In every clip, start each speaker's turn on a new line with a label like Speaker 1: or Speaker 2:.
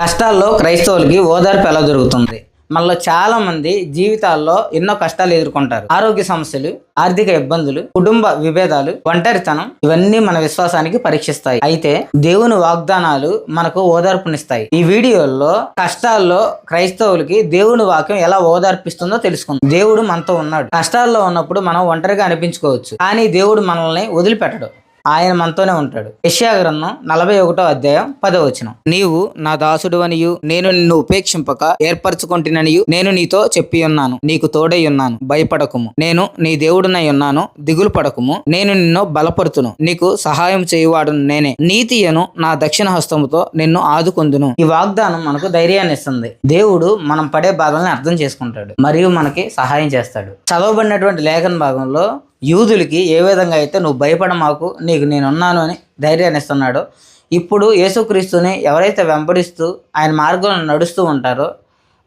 Speaker 1: కష్టాల్లో క్రైస్తవులకి ఓదార్పు ఎలా దొరుకుతుంది? మనలో చాలా మంది జీవితాల్లో ఎన్నో కష్టాలు ఎదుర్కొంటారు. ఆరోగ్య సమస్యలు, ఆర్థిక ఇబ్బందులు, కుటుంబ విభేదాలు, ఒంటరితనం ఇవన్నీ మన విశ్వాసానికి పరీక్షిస్తాయి. అయితే దేవుని వాగ్దానాలు మనకు ఓదార్పునిస్తాయి. ఈ వీడియోలో కష్టాల్లో క్రైస్తవులకి దేవుని వాక్యం ఎలా ఓదార్పిస్తుందో తెలుసుకుందాం. దేవుడు మనతో ఉన్నాడు. కష్టాల్లో ఉన్నప్పుడు మనం ఒంటరిగా అనిపించుకోవచ్చు, కానీ దేవుడు మనల్ని వదిలిపెట్టడు. ఆయన మనతోనే ఉంటాడు. యెషయా గ్రంథం 41వ అధ్యాయం 10వ వచనం. నీవు నా దాసుడువనియు నేను నిన్ను ఉపేక్షింపక ఏర్పరచుకొంటిననియు నేను నీతో చెప్పి ఉన్నాను. నీకు తోడై ఉన్నాను, భయపడకుము. నేను నీ దేవుడునై ఉన్నాను, దిగులు పడకుము. నేను నిన్ను బలపరుతును, నీకు సహాయం చేయువాడును నేనే. నీతియను నా దక్షిణ హస్తముతో నిన్ను ఆదుకొందును. ఈ వాగ్దానం మనకు ధైర్యాన్ని ఇస్తుంది. దేవుడు మనం పడే బాధల్ని అర్థం చేసుకుంటాడు మరియు మనకి సహాయం చేస్తాడు. చదవబడినటువంటి లేఖన భాగంలో యూదులకి ఏ విధంగా అయితే నువ్వు భయపడమాకు, నీకు నేనున్నాను అని ధైర్యాన్ని ఇస్తున్నాడో, ఇప్పుడు యేసుక్రీస్తుని ఎవరైతే వెంబడిస్తూ ఆయన మార్గంలో నడుస్తూ ఉంటారో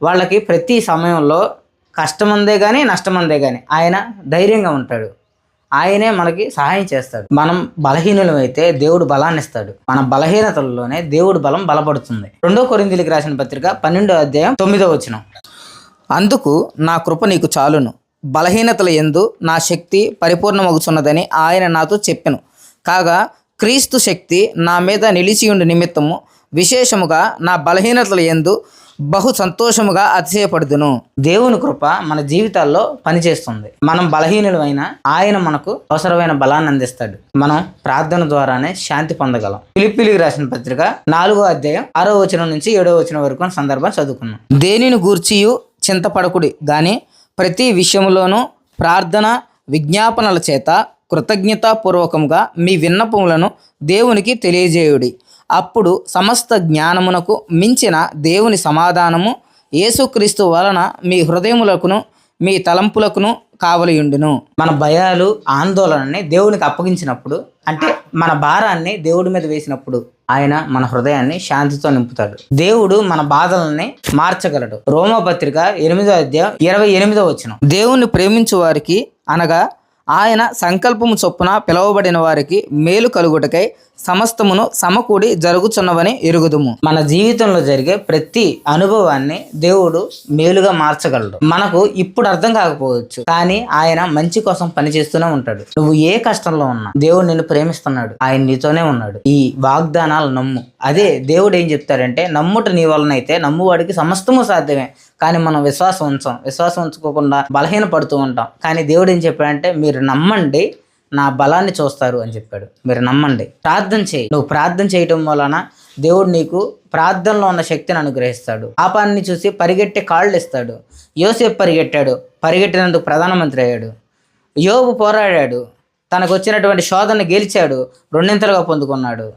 Speaker 1: వాళ్ళకి ప్రతి సమయంలో కష్టమందే కానీ నష్టమందే కానీ ఆయన ధైర్యంగా ఉంటాడు. ఆయనే మనకి సహాయం చేస్తాడు. మనం బలహీనులమైతే దేవుడు బలాన్ని ఇస్తాడు. మన బలహీనతల్లోనే దేవుడు బలం బలపడుతుంది. 2 కొరింథీయులకు రాసిన పత్రిక 12వ అధ్యాయం 9వ వచనం. అందుకు నా కృప నీకు చాలును, బలహీనతల యందు నా శక్తి పరిపూర్ణమగుచున్నదని ఆయన నాతో చెప్పెను. కాగా క్రీస్తు శక్తి నా మీద నిలిచియుండు నిమిత్తము విశేషముగా నా బలహీనతల యందు బహు సంతోషముగా అతిశయపడుదును. దేవుని కృప మన జీవితాల్లో పనిచేస్తుంది. మనం బలహీనులమైన ఆయన మనకు అవసరమైన బలాన్ని అందిస్తాడు. మనం ప్రార్థన ద్వారానే శాంతి పొందగలం. ఫిలిప్పీయులకు రాసిన పత్రిక 4వ అధ్యాయం 6వ వచనం నుంచి 7వ వచనం వరకు సందర్భం చదువుకున్నాం. దేనిని గూర్చియు చింతపడకుడి గాని ప్రతి విషయంలోనూ ప్రార్థన విజ్ఞాపనల చేత కృతజ్ఞతాపూర్వకంగా మీ విన్నపములను దేవునికి తెలియజేయుడి. అప్పుడు సమస్త జ్ఞానమునకు మించిన దేవుని సమాధానము యేసుక్రీస్తు వలన మీ హృదయములకును మీ తలంపులకును కావలియుండును. మన భయాలు ఆందోళనని దేవునికి అప్పగించినప్పుడు, అంటే మన భారాన్ని దేవుడి మీద వేసినప్పుడు ఆయన మన హృదయాన్ని శాంతితో నింపుతాడు. దేవుడు మన బాధలని మార్చగలడు. రోమపత్రిక 8వ అధ్యాయం 28వ వచనం. దేవుని ప్రేమించు వారికి అనగా ఆయన సంకల్పము చొప్పున పిలువబడిన వారికి మేలు కలుగుటకై సమస్తమును సమకూడి జరుగుచున్నవని ఎరుగుదుము. మన జీవితంలో జరిగే ప్రతి అనుభవాన్ని దేవుడు మేలుగా మార్చగలడు. మనకు ఇప్పుడు అర్థం కాకపోవచ్చు, కానీ ఆయన మంచి కోసం పనిచేస్తూనే ఉంటాడు. నువ్వు ఏ కష్టంలో ఉన్నా దేవుడు నిన్ను ప్రేమిస్తున్నాడు. ఆయన నీతోనే ఉన్నాడు. ఈ వాగ్దానాలు నమ్ము. అదే దేవుడు ఏం చెప్తాడంటే, నమ్ముట నీ వలనైతే నమ్మువాడికి సమస్తము సాధ్యమే. కానీ మనం విశ్వాసం ఉంచుకోకుండా బలహీన పడుతూ ఉంటాం. కానీ దేవుడు ఏం చెప్పాడంటే, మీరు నమ్మండి, నా బలాన్ని చూస్తారు అని చెప్పాడు. మీరు నమ్మండి, ప్రార్థన చేయి. నువ్వు ప్రార్థన చేయటం వలన దేవుడు నీకు ప్రార్థనలో ఉన్న శక్తిని అనుగ్రహిస్తాడు. పాపాన్ని చూసి పరిగెట్టే కాళ్ళు ఇస్తాడు. యోసేపు పరిగెట్టాడు, పరిగెట్టినందుకు ప్రధానమంత్రి అయ్యాడు. యోబు పోరాడాడు, తనకు వచ్చినటువంటి శోధన గెలిచాడు, రెండింతలుగా పొందుకున్నాడు.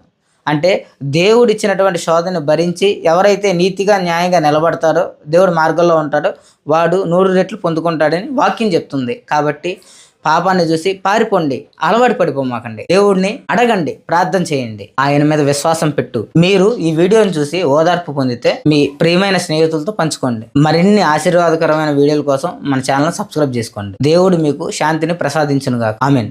Speaker 1: అంటే దేవుడు ఇచ్చినటువంటి శోధన భరించి ఎవరైతే నీతిగా న్యాయంగా నిలబడతారో, దేవుడు మార్గంలో ఉంటాడో వాడు 100 రెట్లు పొందుకుంటాడని వాక్యం చెప్తుంది. కాబట్టి పాపాన్ని చూసి పారిపోండి, అలవాటు పడిపోమాకండి. దేవుడిని అడగండి, ప్రార్థన చేయండి, ఆయన మీద విశ్వాసం పెట్టు. మీరు ఈ వీడియోని చూసి ఓదార్పు పొందితే మీ ప్రియమైన స్నేహితులతో పంచుకోండి. మరిన్ని ఆశీర్వాదకరమైన వీడియోల కోసం మన ఛానల్ సబ్స్క్రైబ్ చేసుకోండి. దేవుడు మీకు శాంతిని ప్రసాదించునుగాక. ఆమేన్.